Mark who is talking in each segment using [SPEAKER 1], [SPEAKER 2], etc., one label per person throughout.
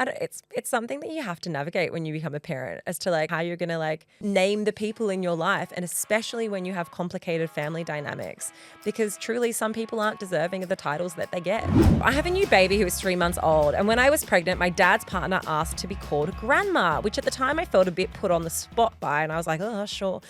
[SPEAKER 1] it's something that you have to navigate when you become a parent as to like how you're going to like name the people in your life, and especially when you have complicated family dynamics, because truly some people aren't deserving of the titles that they get. I have a new baby who is 3 months old, and when I was pregnant, my dad's partner asked to be called grandma, which at the time I felt a bit put on the spot by, and I was like, oh, sure.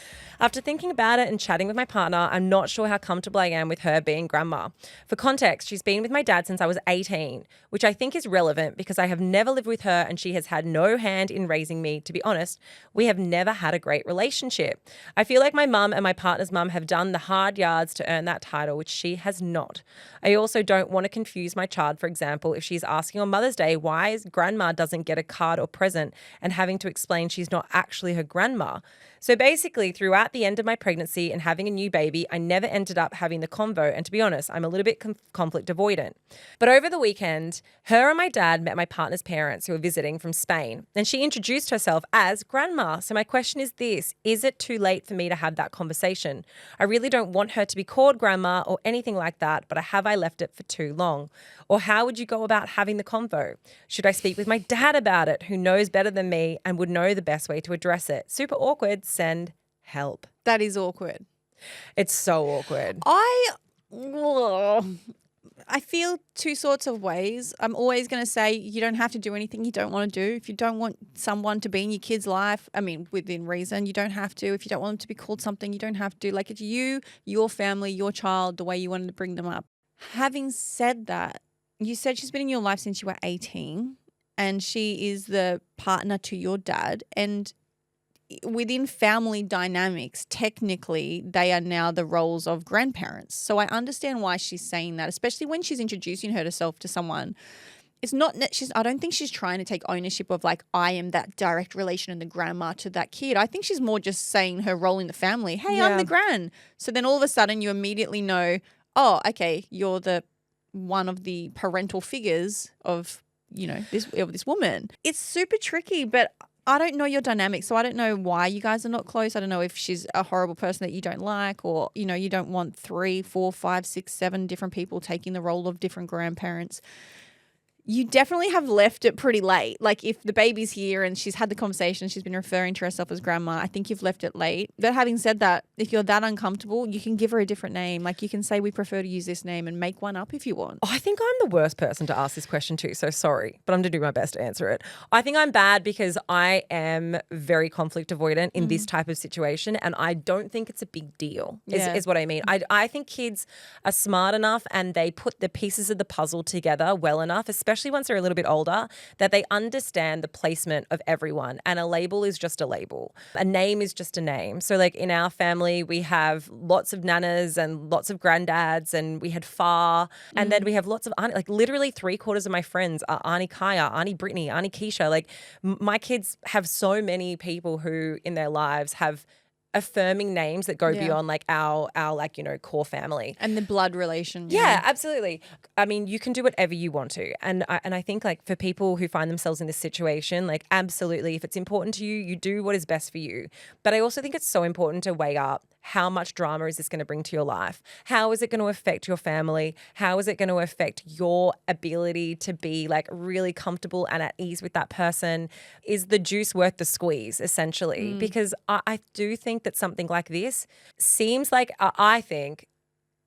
[SPEAKER 1] After thinking about it and chatting with my partner, I'm not sure how comfortable I am with her being grandma. For context, she's been with my dad since I was 18, which I think is relevant because I have never lived with her and she has had no hand in raising me. To be honest, we have never had a great relationship. I feel like my mum and my partner's mum have done the hard yards to earn that title, which she has not. I also don't want to confuse my child, for example, if she's asking on Mother's Day why grandma doesn't get a card or present and having to explain she's not actually her grandma. So basically, throughout the end of my pregnancy and having a new baby, I never ended up having the convo. And to be honest, I'm a little bit conflict avoidant. But over the weekend, her and my dad met my partner's parents who were visiting from Spain. And she introduced herself as grandma. So my question is this: is it too late for me to have that conversation? I really don't want her to be called grandma or anything like that, but have I left it for too long? Or how would you go about having the convo? Should I speak with my dad about it, who knows better than me and would know the best way to address it? Super awkward. Send help.
[SPEAKER 2] That is awkward.
[SPEAKER 1] It's so awkward.
[SPEAKER 2] I feel two sorts of ways. I'm always going to say you don't have to do anything you don't want to do. If you don't want someone to be in your kid's life, I mean, within reason, you don't have to. If you don't want them to be called something, you don't have to. Like, it's you, your family, your child, the way you wanted to bring them up. Having said that, you said she's been in your life since you were 18 and she is the partner to your dad, and within family dynamics, technically, they are now the roles of grandparents. So I understand why she's saying that, especially when she's introducing herself to someone. It's not, I don't think she's trying to take ownership of like, I am that direct relation and the grandma to that kid. I think she's more just saying her role in the family. Hey, I'm the gran. So then all of a sudden you immediately know, oh, okay, you're the one of the parental figures of, this woman. It's super tricky, but I don't know your dynamic, so I don't know why you guys are not close. I don't know if she's a horrible person that you don't like, or, you don't want 3, 4, 5, 6, 7 different people taking the role of different grandparents. You definitely have left it pretty late. Like, if the baby's here and she's had the conversation, she's been referring to herself as grandma, I think you've left it late. But having said that, if you're that uncomfortable, you can give her a different name. Like, you can say we prefer to use this name and make one up if you want.
[SPEAKER 1] Oh, I think I'm the worst person to ask this question to, so sorry, but I'm going to do my best to answer it. I think I'm bad because I am very conflict avoidant in this type of situation, and I don't think it's a big deal, is what I mean. I think kids are smart enough and they put the pieces of the puzzle together well enough, especially once they're a little bit older, that they understand the placement of everyone. And a label is just a label. A name is just a name. So like in our family, we have lots of nanas and lots of granddads, and we had Far. And then we have lots of auntie, like literally 3/4 of my friends are Auntie Kaya, Auntie Brittany, Auntie Keisha. Like my kids have so many people who in their lives have affirming names that go beyond like our like, core family.
[SPEAKER 2] And the blood relation.
[SPEAKER 1] Yeah, absolutely. I mean, you can do whatever you want to. And I think like for people who find themselves in this situation, like absolutely, if it's important to you, you do what is best for you. But I also think it's so important to weigh up how much drama is this going to bring to your life? How is it going to affect your family? How is it going to affect your ability to be like really comfortable and at ease with that person? Is the juice worth the squeeze, essentially? Because I do think that something like this seems like, I think,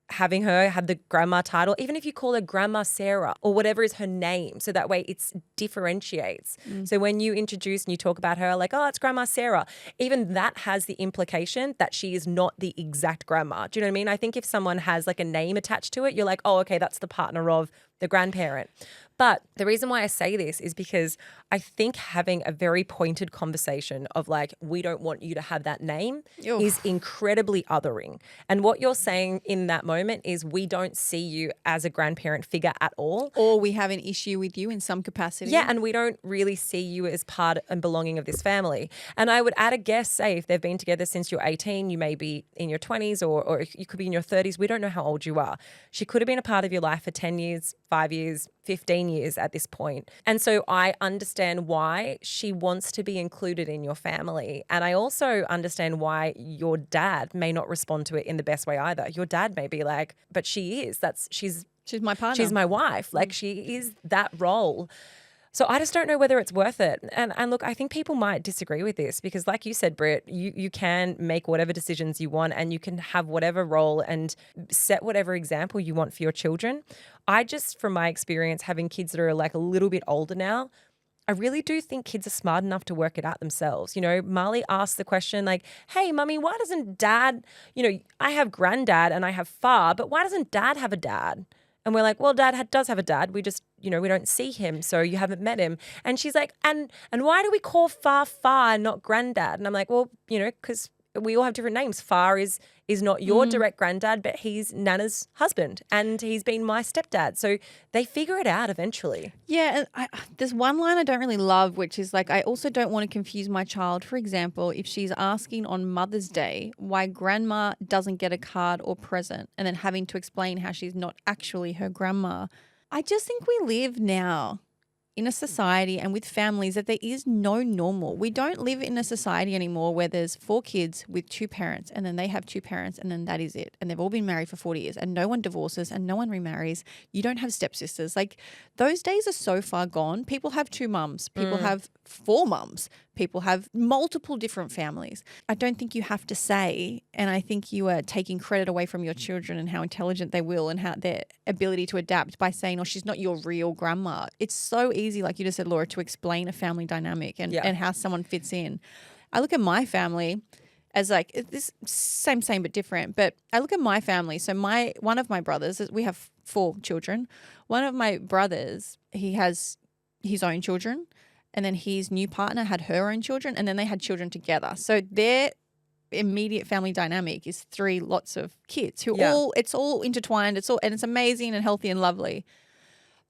[SPEAKER 1] having her have the grandma title, even if you call her Grandma Sarah or whatever is her name, so that way it differentiates. So when you introduce and you talk about her like, oh, it's Grandma Sarah, even that has the implication that she is not the exact grandma. Do you know what I mean? I think if someone has like a name attached to it, you're like, oh, okay, that's the partner of the grandparent. But the reason why I say this is because I think having a very pointed conversation of like, we don't want you to have that name is incredibly othering. And what you're saying in that moment is we don't see you as a grandparent figure at all.
[SPEAKER 2] Or we have an issue with you in some capacity.
[SPEAKER 1] Yeah, and we don't really see you as part and belonging of this family. And I would add a guess, say if they've been together since you're 18, you may be in your 20s or you could be in your 30s. We don't know how old you are. She could have been a part of your life for 10 years, 5 years, 15 years at this point. And so I understand why she wants to be included in your family. And I also understand why your dad may not respond to it in the best way either. Your dad may be like, but she is. She's
[SPEAKER 2] my partner.
[SPEAKER 1] She's my wife. Like she is that role. So I just don't know whether it's worth it. And look, I think people might disagree with this because like you said, Britt, you can make whatever decisions you want and you can have whatever role and set whatever example you want for your children. I just, from my experience, having kids that are like a little bit older now, I really do think kids are smart enough to work it out themselves. You know, Marley asked the question like, hey, mummy, why doesn't dad, I have granddad and I have far, but why doesn't dad have a dad? And we're like, well, dad does have a dad. We just, we don't see him. So you haven't met him. And she's like, and why do we call Far Far, not granddad? And I'm like, well, because we all have different names. Far is not your direct granddad, but he's Nana's husband and he's been my stepdad. So they figure it out eventually.
[SPEAKER 2] Yeah, and there's one line I don't really love, which is like, I also don't want to confuse my child. For example, if she's asking on Mother's Day why grandma doesn't get a card or present and then having to explain how she's not actually her grandma. I just think we live now in a society and with families that there is no normal. We don't live in a society anymore where there's 4 kids with 2 parents and then they have 2 parents and then that is it. And they've all been married for 40 years and no one divorces and no one remarries. You don't have stepsisters. Like those days are so far gone. People have 2 mums. People have 4 mums. People have multiple different families. I don't think you have to say, and I think you are taking credit away from your children and how intelligent they will and how their ability to adapt by saying, oh, she's not your real grandma. It's so easy, like you just said, Laura, to explain a family dynamic and how someone fits in. I look at my family as like this same but different, but I look at my family. So one of my brothers, we have 4 children. One of my brothers, he has his own children. And then his new partner had her own children and then they had children together. So their immediate family dynamic is 3 lots of kids who it's all intertwined. And it's amazing and healthy and lovely.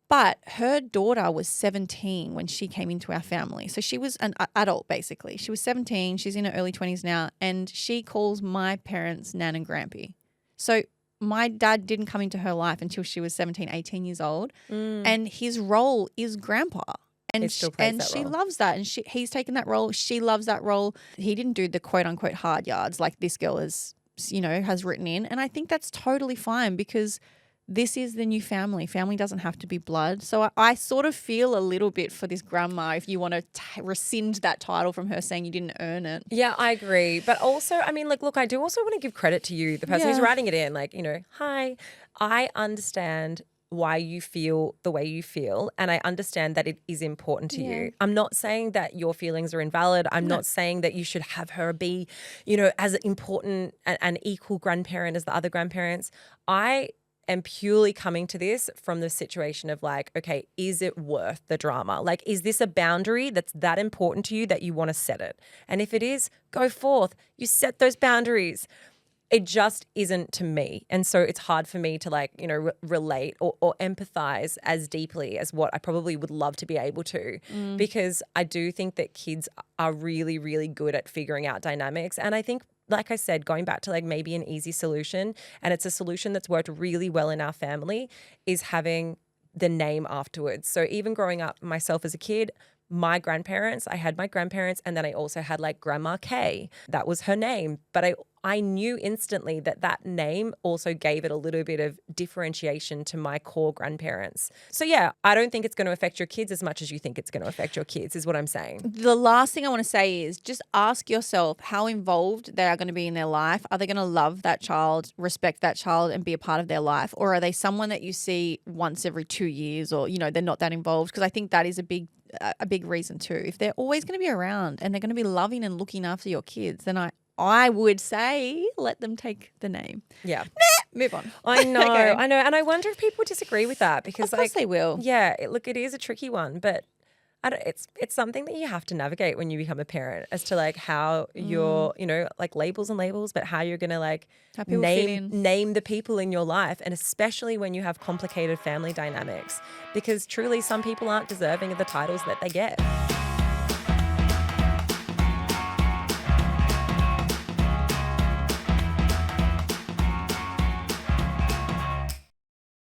[SPEAKER 2] But her daughter was 17 when she came into our family. So she was an adult basically. She was 17. She's in her early 20s now. And she calls my parents Nan and Grampy. So my dad didn't come into her life until she was 17, 18 years old. And his role is grandpa. And she loves that. And he's taken that role. She loves that role. He didn't do the quote unquote hard yards like this girl has written in. And I think that's totally fine because this is the new family. Family doesn't have to be blood. So I sort of feel a little bit for this grandma if you want to rescind that title from her saying you didn't earn it.
[SPEAKER 1] Yeah, I agree. But also, I mean, look, I do also want to give credit to you, the person who's writing it in. Like, hi, I understand why you feel the way you feel. And I understand that it is important to you. I'm not saying that your feelings are invalid. I'm not saying that you should have her be, as important and equal grandparent as the other grandparents. I am purely coming to this from the situation of like, okay, is it worth the drama? Like, is this a boundary that's that important to you that you want to set it? And if it is, go forth. You set those boundaries. It just isn't to me. And so it's hard for me to like, relate or empathize as deeply as what I probably would love to be able to because I do think that kids are really, really good at figuring out dynamics. And I think, like I said, going back to like maybe an easy solution, and it's a solution that's worked really well in our family, is having the name afterwards. So even growing up myself as a kid, I had my grandparents and then I also had like Grandma Kay. That was her name. But I knew instantly that name also gave it a little bit of differentiation to my core grandparents. So yeah, I don't think it's going to affect your kids as much as you think it's going to affect your kids is what I'm saying.
[SPEAKER 2] The last thing I want to say is just ask yourself how involved they are going to be in their life. Are they going to love that child, respect that child and be a part of their life? Or are they someone that you see once every 2 years or, they're not that involved? Because I think that is a big reason too. If they're always going to be around and they're going to be loving and looking after your kids, then I would say let them take the name.
[SPEAKER 1] Yeah.
[SPEAKER 2] Move on.
[SPEAKER 1] I know.
[SPEAKER 2] Okay.
[SPEAKER 1] I know. And I wonder if people disagree with that because
[SPEAKER 2] of course they will.
[SPEAKER 1] Yeah. It is a tricky one, but it's something that you have to navigate when you become a parent as to like how you're, like labels, but how you're going to like name the people in your life. And especially when you have complicated family dynamics, because truly some people aren't deserving of the titles that they get.